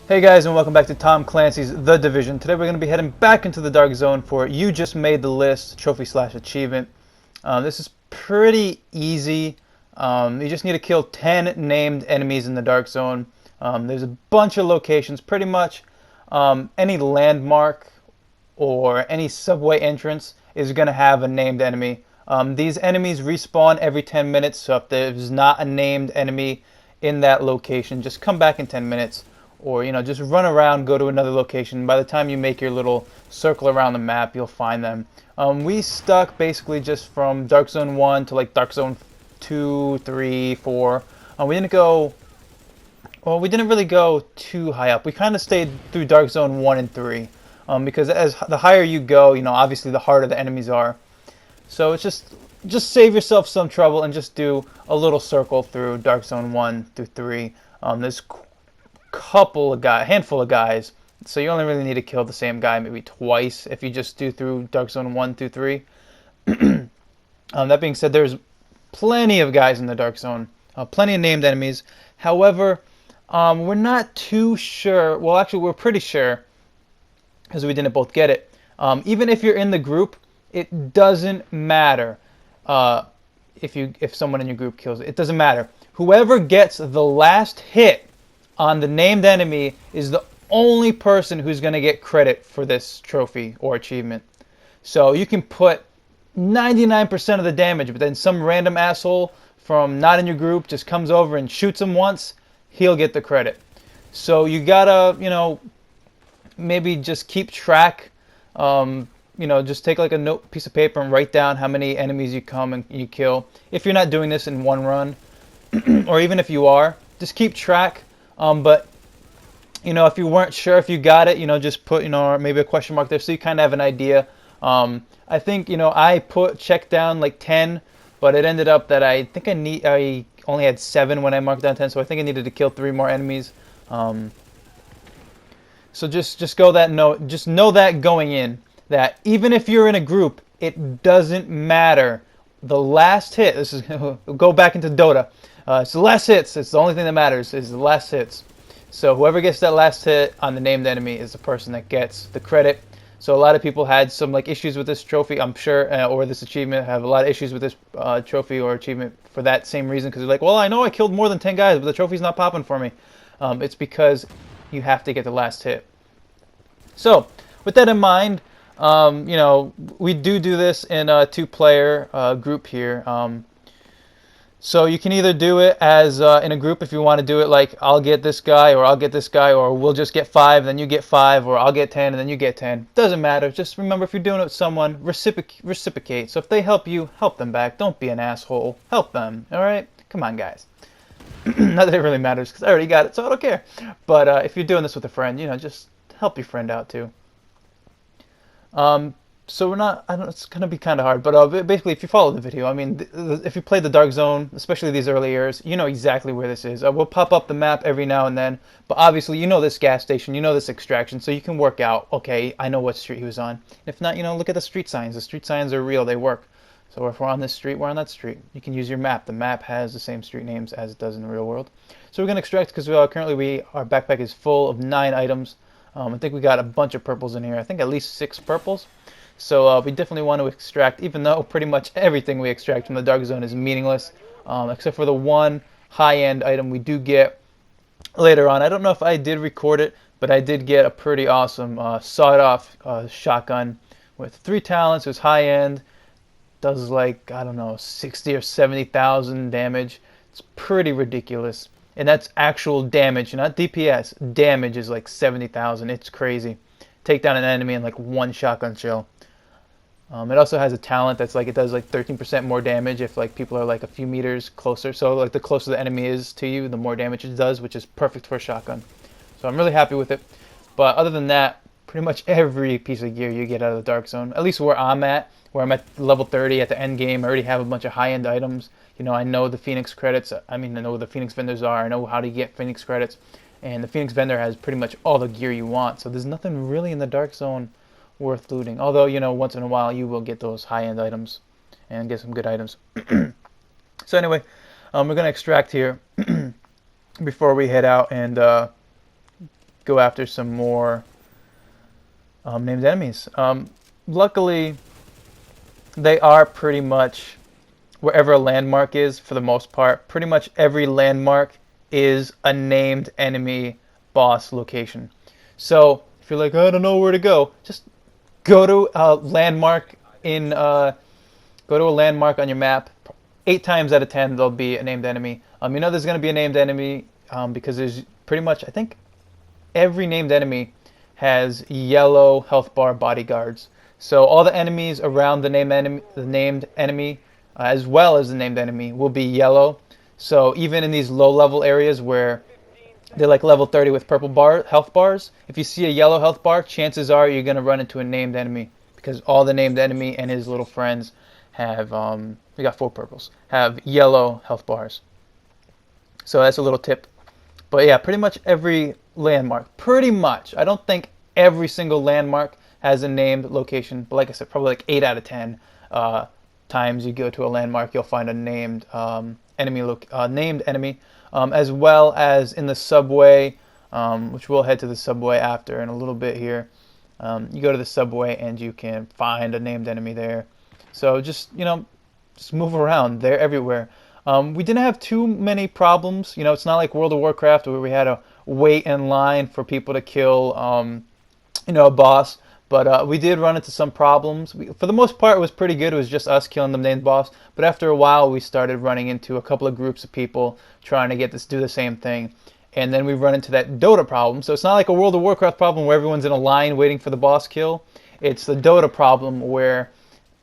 Hey guys, and welcome back to Tom Clancy's The Division. Today we're going to be heading back into the Dark Zone for You Just Made the List trophy/achievement. This is pretty easy. You just need to kill 10 named enemies in the Dark Zone. There's a bunch of locations, pretty much any landmark or any subway entrance is going to have a named enemy. These enemies respawn every 10 minutes, so if there's not a named enemy in that location, just come back in 10 minutes. Or, just run around, go to another location. By the time you make your little circle around the map, you'll find them. We stuck basically just from Dark Zone 1 to like Dark Zone 2, 3, 4. We didn't really go too high up. We kind of stayed through Dark Zone 1 and 3. Because as the higher you go, obviously the harder the enemies are. So it's just save yourself some trouble and just do a little circle through Dark Zone 1 through 3. There's handful of guys, so you only really need to kill the same guy maybe twice if you just do through Dark Zone 1 through 3. That being said, there's plenty of guys in the Dark Zone, plenty of named enemies. However, we're not too sure. Well, actually, we're pretty sure because we didn't both get it. Even if you're in the group, it doesn't matter if someone in your group kills it. It doesn't matter. Whoever gets the last hit on the named enemy is the only person who's going to get credit for this trophy or achievement. So you can put 99% of the damage, but then some random asshole from not in your group just comes over and shoots him once, he'll get the credit. So you gotta, maybe just keep track. Just take like a piece of paper and write down how many enemies you come and you kill. If you're not doing this in one run, or even if you are, just keep track. But if you weren't sure if you got it, just put maybe a question mark there so you kind of have an idea. I think I checked down like 10, but it ended up that I only had 7 when I marked down 10, so I think I needed to kill 3 more enemies. So just know that going in, that even if you're in a group, it doesn't matter. The last hit. This is go back into Dota. It's the last hits. It's the only thing that matters is the last hits. So whoever gets that last hit on the named enemy is the person that gets the credit. So a lot of people had some issues with this trophy, I'm sure, or this achievement. Have a lot of issues with this trophy or achievement for that same reason, because they're like, well, I know I killed more than 10 guys, but the trophy's not popping for me. It's because you have to get the last hit. So with that in mind, we do this in a 2-player group here. So you can either do it as in a group if you want to do it like I'll get this guy or I'll get this guy, or we'll just get 5 then you get 5, or I'll get 10 and then you get 10. Doesn't matter. Just remember, if you're doing it with someone, reciprocate. So if they help you, help them back. Don't be an asshole. Help them. All right? Come on, guys. Not that it really matters because I already got it, so I don't care. But if you're doing this with a friend, just help your friend out too. So we're not, I don't know, it's going to be kind of hard, but basically if you follow the video, if you play the Dark Zone, especially these early years, you know exactly where this is. We'll pop up the map every now and then, but obviously this gas station, this extraction, so you can work out, okay, I know what street he was on. If not, look at the street signs. The street signs are real, they work. So if we're on this street, we're on that street. You can use your map. The map has the same street names as it does in the real world. So we're going to extract because currently our backpack is full of 9 items. I think we got a bunch of purples in here. I think at least 6 purples. So we definitely want to extract, even though pretty much everything we extract from the Dark Zone is meaningless, except for the one high-end item we do get later on. I don't know if I did record it, but I did get a pretty awesome sawed-off shotgun with 3 talents. It was high-end, does like, I don't know, 60 or 70,000 damage. It's pretty ridiculous. And that's actual damage, not DPS. Damage is like 70,000. It's crazy. Take down an enemy in like 1 shotgun shell. It also has a talent that's it does 13% more damage if people are a few meters closer. So the closer the enemy is to you, the more damage it does, which is perfect for a shotgun. So I'm really happy with it. But other than that, pretty much every piece of gear you get out of the Dark Zone, at least where I'm at level 30 at the end game, I already have a bunch of high-end items. I know the Phoenix credits. I know where the Phoenix vendors are. I know how to get Phoenix credits. And the Phoenix vendor has pretty much all the gear you want. So there's nothing really in the Dark Zone worth looting. Although, once in a while you will get those high-end items and get some good items. So anyway, we're going to extract here before we head out and go after some more named enemies. Luckily, they are pretty much wherever a landmark is for the most part. Pretty much every landmark is a named enemy boss location. So if you're like, I don't know where to go, just go to a landmark go to a landmark on your map. 8 times out of 10 there'll be a named enemy. You know there's going to be a named enemy because there's pretty much, I think every named enemy has yellow health bar bodyguards. So all the enemies around the named enemy, as well as the named enemy, will be yellow. So even in these low level areas where they're like level 30 with purple health bars, if you see a yellow health bar, chances are you're going to run into a named enemy, because all the named enemy and his little friends have, we got 4 purples, have yellow health bars. So that's a little tip. But yeah, pretty much every landmark, pretty much. I don't think every single landmark has a named location, but like I said, probably like 8 out of 10 times you go to a landmark, you'll find a named enemy, as well as in the subway, which we'll head to the subway after in a little bit here. You go to the subway and you can find a named enemy there. So just, just move around. They're everywhere. We didn't have too many problems. It's not like World of Warcraft where we had to wait in line for people to kill, a boss. But we did run into some problems. For the most part, it was pretty good. It was just us killing the named boss. But after a while, we started running into a couple of groups of people trying to do the same thing. And then we run into that Dota problem. So it's not like a World of Warcraft problem where everyone's in a line waiting for the boss kill. It's the Dota problem where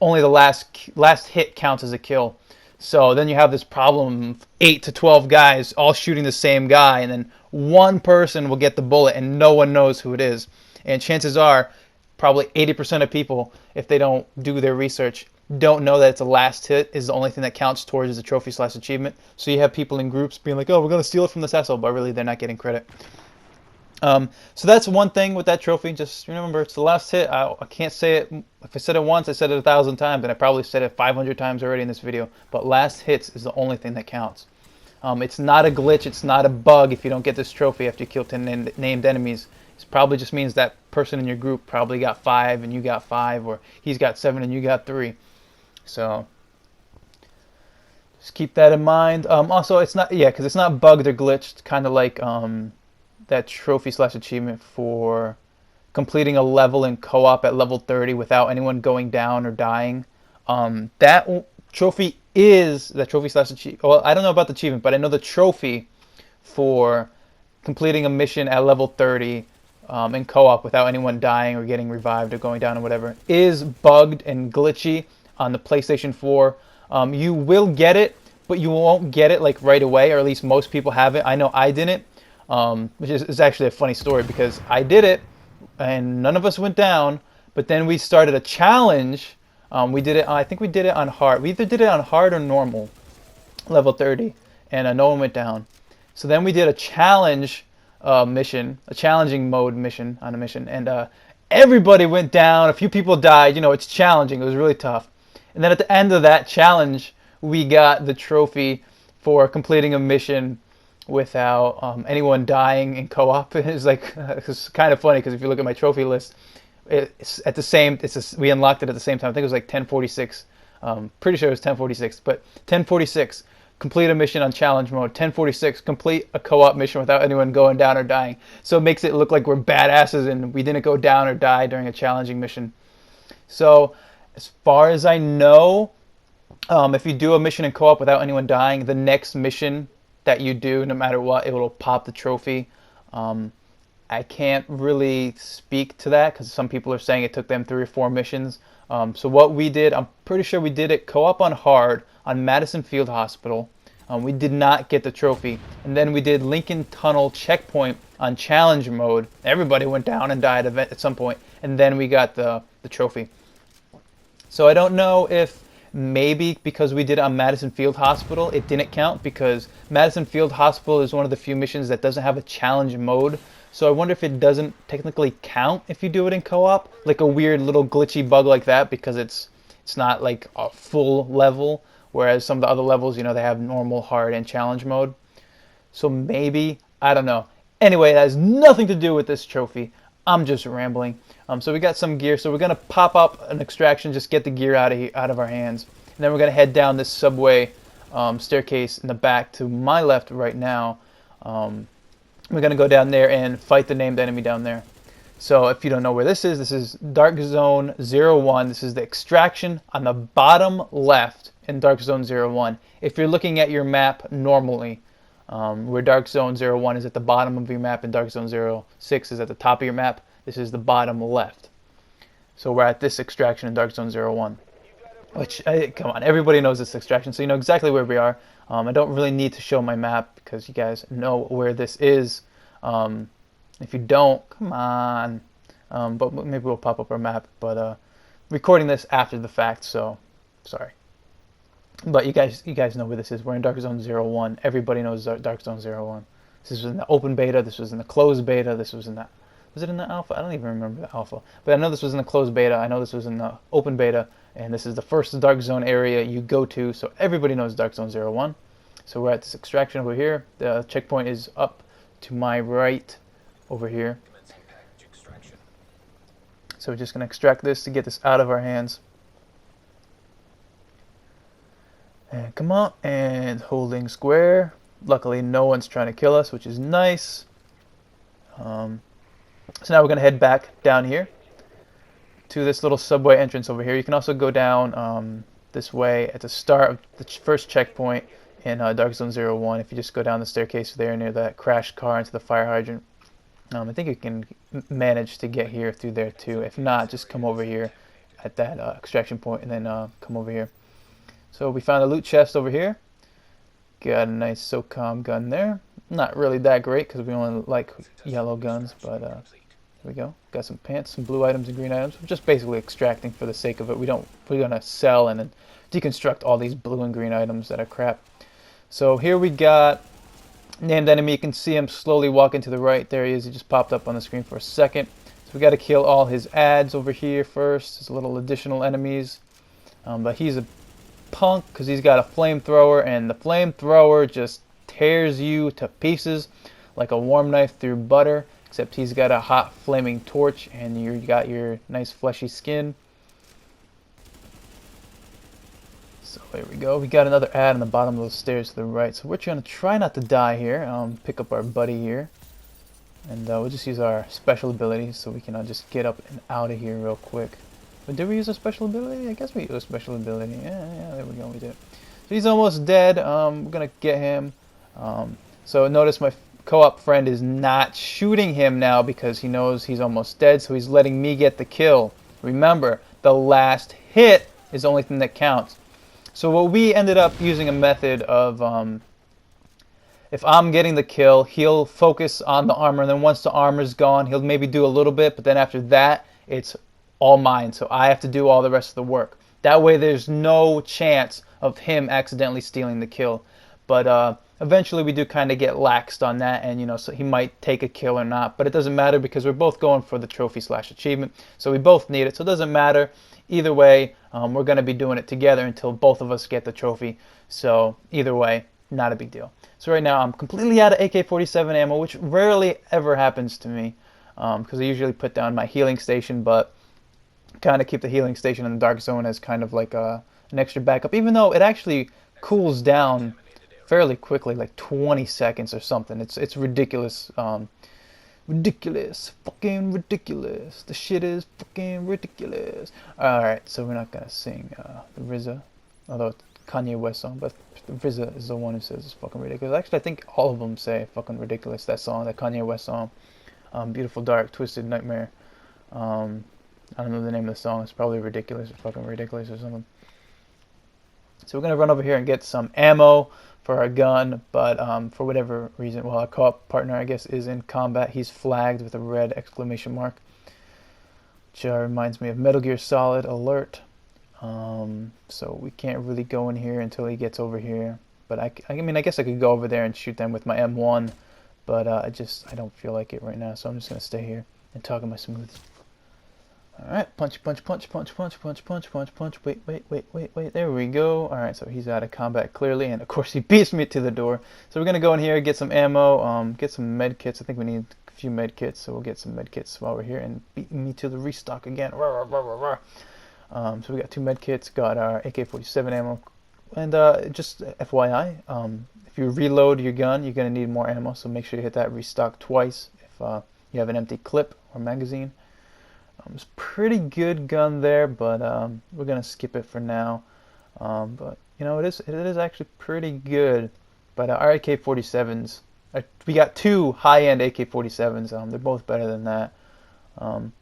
only the last hit counts as a kill. So then you have this problem of 8 to 12 guys all shooting the same guy, and then one person will get the bullet and no one knows who it is. And chances are, probably 80% of people, if they don't do their research, don't know that it's a last hit is the only thing that counts towards the trophy/achievement. So you have people in groups being like, oh, we're going to steal it from this asshole, but really they're not getting credit. So that's one thing with that trophy. Just remember, it's the last hit. I can't say it. If I said it once, I said it 1,000 times, and I probably said it 500 times already in this video. But last hits is the only thing that counts. It's not a glitch. It's not a bug if you don't get this trophy after you kill 10 named enemies. It probably just means that person in your group probably got 5 and you got 5, or he's got 7 and you got 3. So just keep that in mind. Also, it's not, because it's not bugged or glitched, kind of like that trophy/achievement for completing a level in co-op at level 30 without anyone going down or dying. That trophy/achievement. Well, I don't know about the achievement, but I know the trophy for completing a mission at level 30 in co-op without anyone dying or getting revived or going down or whatever is bugged and glitchy on the PlayStation 4. You will get it, but you won't get it like right away, or at least most people haven't. I know I didn't, which is actually a funny story because I did it and none of us went down, but then we started a challenge. We did it, I think we did it on hard. We either did it on hard or normal, level 30, and no one went down. So then we did a challenge mission, a challenging mode mission on a mission, and everybody went down. A few people died. It's challenging. It was really tough. And then at the end of that challenge, we got the trophy for completing a mission without anyone dying in co-op. It's kind of funny because if you look at my trophy list, it's at the same. We unlocked it at the same time. I think it was like 1046. Pretty sure it was 1046, but 1046. Complete a mission on challenge mode. 1046, complete a co-op mission without anyone going down or dying. So it makes it look like we're badasses and we didn't go down or die during a challenging mission. So as far as I know, if you do a mission in co-op without anyone dying, the next mission that you do, no matter what, it will pop the trophy. I can't really speak to that because some people are saying it took them 3 or 4 missions. So what we did, I'm pretty sure we did it co-op on hard on Madison Field Hospital. We did not get the trophy. And then we did Lincoln Tunnel Checkpoint on challenge mode. Everybody went down and died at some point. And then we got the trophy. So I don't know if maybe because we did it on Madison Field Hospital, it didn't count, because Madison Field Hospital is one of the few missions that doesn't have a challenge mode. So I wonder if it doesn't technically count if you do it in co-op, like a weird little glitchy bug like that, because it's not like a full level, whereas some of the other levels, they have normal, hard, and challenge mode. So maybe, I don't know. Anyway, it has nothing to do with this trophy. I'm just rambling. So we got some gear. So we're gonna pop up an extraction, just get the gear out of our hands, and then we're gonna head down this subway staircase in the back to my left right now. We're gonna go down there and fight the named enemy down there. So if you don't know where this is Dark Zone 01. This is the extraction on the bottom left in Dark Zone 01. If you're looking at your map normally, where Dark Zone 01 is at the bottom of your map and Dark Zone 06 is at the top of your map, this is the bottom left. So we're at this extraction in Dark Zone 01. Which, come on, everybody knows this extraction, so you know exactly where we are. I don't really need to show my map because you guys know where this is. If you don't, come on. But maybe we'll pop up our map. But recording this after the fact, so sorry. But you guys know where this is. We're in Dark Zone 01. Everybody knows Dark Zone 01. This was in the open beta. This was in the closed beta. This was in the... Was it in the alpha? I don't even remember the alpha. But I know this was in the closed beta. I know this was in the open beta. And this is the first Dark Zone area you go to. So everybody knows Dark Zone 01. So we're at this extraction over here. The checkpoint is up to my right over here. So we're just going to extract this to get this out of our hands. And come on, and holding square. Luckily no one's trying to kill us, which is nice. So now we're going to head back down here to this little subway entrance over here. You can also go down this way at the start of the first checkpoint in Dark Zone 01. If you just go down the staircase there near that crashed car into the fire hydrant. I think you can manage to get here through there too. If not, just come over here at that extraction point and then come over here. So we found a loot chest over here. Got a nice SOCOM gun there. Not really that great because we only like yellow guns, but here we go. Got some pants, some blue items and green items. We're just basically extracting for the sake of it. We're gonna sell and then deconstruct all these blue and green items that are crap. So here we got named enemy. You can see him slowly walking to the right. There he is. He just popped up on the screen for a second. So we got to kill all his ads over here first. His little additional enemies. But he's a punk because he's got a flamethrower, and the flamethrower just tears you to pieces like a warm knife through butter. Except he's got a hot flaming torch, and you got your nice fleshy skin. So there we go. We got another ad on the bottom of those stairs to the right. So we're trying to try not to die here. Pick up our buddy here. And we'll just use our special abilities so we can just get up and out of here real quick. But did we use a special ability? I guess we used a special ability. Yeah, there we go. We did. So he's almost dead. We're going to get him. So notice my co-op friend is not shooting him now because he knows he's almost dead. So he's letting me get the kill. Remember, the last hit is the only thing that counts. So what we ended up using a method of, if I'm getting the kill, he'll focus on the armor, and then once the armor's gone, he'll maybe do a little bit, but then after that, it's all mine. So I have to do all the rest of the work. That way there's no chance of him accidentally stealing the kill. But eventually we do kind of get laxed on that, and so he might take a kill or not, but it doesn't matter because we're both going for the trophy/achievement. So we both need it, so it doesn't matter. Either way, we're going to be doing it together until both of us get the trophy. So either way, not a big deal. So right now I'm completely out of AK-47 ammo, which rarely ever happens to me because I usually put down my healing station, but kind of keep the healing station in the dark zone as kind of like an extra backup, even though it actually cools down fairly quickly, like 20 seconds or something. It's ridiculous. Ridiculous. Fucking ridiculous. The shit is fucking ridiculous. Alright, so we're not gonna sing the RZA, although it's a Kanye West song, but RZA is the one who says it's fucking ridiculous. Actually, I think all of them say fucking ridiculous, that song, that Kanye West song. Beautiful Dark, Twisted Nightmare. I don't know the name of the song. It's probably ridiculous or fucking ridiculous or something. So we're gonna run over here and get some ammo for our gun, but for whatever reason, well, our co-op partner, I guess, is in combat. He's flagged with a red exclamation mark, which reminds me of Metal Gear Solid Alert. So we can't really go in here until he gets over here. But I mean, I guess I could go over there and shoot them with my M1, but I don't feel like it right now, so I'm just gonna stay here and talk in my smooth. All right, punch, punch, punch, punch, punch, punch, punch, punch, punch. Wait, wait, wait, wait, wait. There we go. All right, so he's out of combat clearly, and of course he beats me to the door. So we're gonna go in here, get some ammo, get some med kits. I think we need a few med kits, so we'll get some med kits while we're here, and beat me to the restock again. So we got 2 med kits, got our AK-47 ammo, and just FYI, if you reload your gun, you're gonna need more ammo. So make sure you hit that restock twice if you have an empty clip or magazine. It's a pretty good gun there, but we're gonna skip it for now. But you know, it is actually pretty good. But our AK-47s, we got 2 high-end AK-47s. They're both better than that.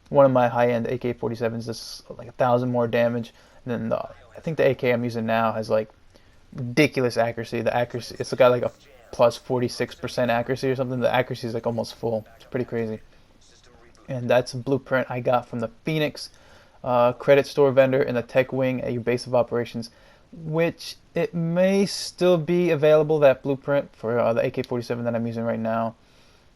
One of my high-end AK-47s does like 1,000 more damage, and then I think the AK I'm using now has like ridiculous accuracy. The accuracy, it's got like a plus 46% accuracy or something. The accuracy is like almost full. It's pretty crazy. And that's a blueprint I got from the Phoenix credit store vendor in the tech wing at your base of operations, which it may still be available, that blueprint for the AK-47 that I'm using right now.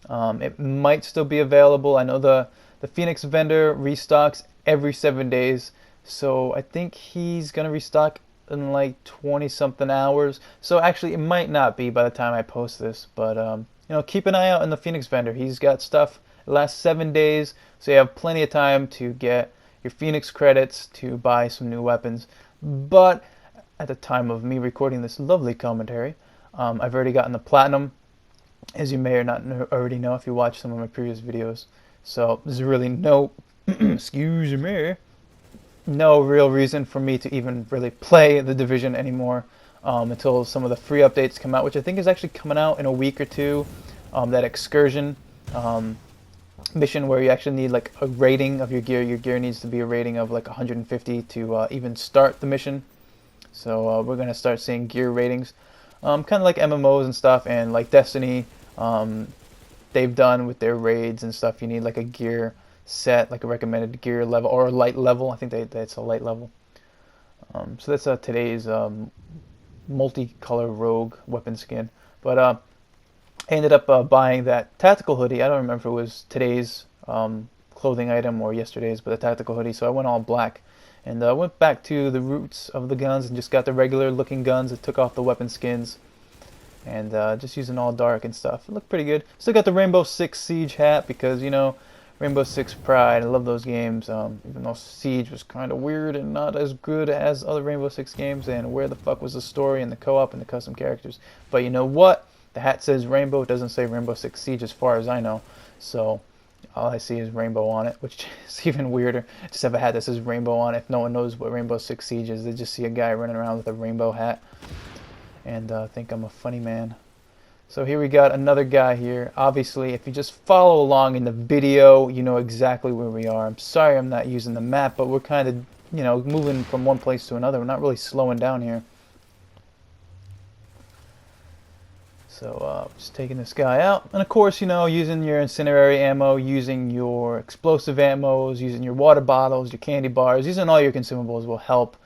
It might still be available. I know the Phoenix vendor restocks every 7 days, so I think he's gonna restock in like 20 something hours. So actually it might not be by the time I post this, but you know, keep an eye out on the Phoenix vendor. He's got stuff. It lasts 7 days, so you have plenty of time to get your Phoenix credits to buy some new weapons. But at the time of me recording this lovely commentary, I've already gotten the platinum, as you may or not already know if you watch some of my previous videos. So there's really no excuse me, no real reason for me to even really play the Division anymore until some of the free updates come out, which I think is actually coming out in a week or two. That excursion mission where you actually need like a rating of your gear. Your gear needs to be a rating of like 150 to even start the mission. So we're gonna start seeing gear ratings, kind of like MMOs and stuff, and like Destiny. They've done with their raids and stuff. You need like a gear set, like a recommended gear level or a light level. I think that's a light level. So that's today's multicolor rogue weapon skin. But I ended up buying that tactical hoodie. I don't remember if it was today's clothing item or yesterday's, but the tactical hoodie. So I went all black and went back to the roots of the guns and just got the regular looking guns. It took off the weapon skins and just using all dark and stuff. It looked pretty good. Still got the Rainbow Six Siege hat because, you know, Rainbow Six Pride. I love those games, even though Siege was kind of weird and not as good as other Rainbow Six games. And where the fuck was the story and the co-op and the custom characters? But you know what? The hat says Rainbow. It doesn't say Rainbow Six Siege as far as I know. So all I see is Rainbow on it, which is even weirder. Just have a hat that says Rainbow on it. If no one knows what Rainbow Six Siege is, they just see a guy running around with a rainbow hat and think I'm a funny man. So here we got another guy here. Obviously, if you just follow along in the video, you know exactly where we are. I'm sorry I'm not using the map, but we're kind of, you know, moving from one place to another. We're not really slowing down here. So just taking this guy out. And of course, you know, using your incendiary ammo, using your explosive ammos, using your water bottles, your candy bars, using all your consumables will help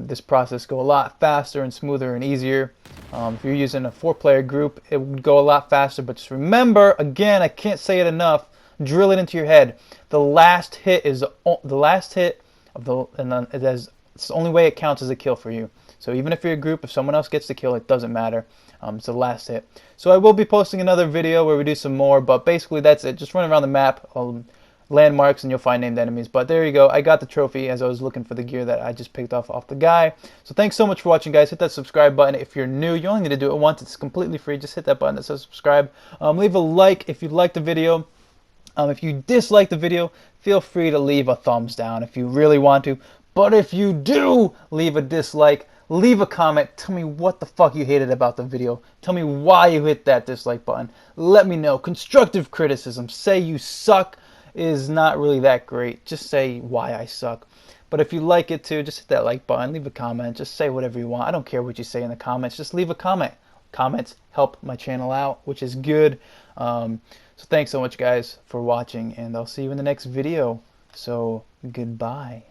this process go a lot faster and smoother and easier. If you're using a 4-player group, it would go a lot faster. But just remember, again, I can't say it enough, drill it into your head. The last hit is the last hit of the, and then it's the only way it counts as a kill for you. So even if you're a group, if someone else gets the kill, it doesn't matter. It's the last hit. So I will be posting another video where we do some more, but basically that's it. Just run around the map, landmarks, and you'll find named enemies. But there you go. I got the trophy as I was looking for the gear that I just picked off the guy. So thanks so much for watching, guys. Hit that subscribe button. If you're new, you only need to do it once. It's completely free. Just hit that button that says subscribe. Leave a like if you liked the video. If you dislike the video, feel free to leave a thumbs down if you really want to. But if you do leave a dislike, leave a comment. Tell me what the fuck you hated about the video. Tell me why you hit that dislike button. Let me know. Constructive criticism. Say you suck is not really that great. Just say why I suck. But if you like it too, just hit that like button. Leave a comment. Just say whatever you want. I don't care what you say in the comments. Just leave a comment. Comments help my channel out, which is good. So thanks so much, guys, for watching. And I'll see you in the next video. So goodbye.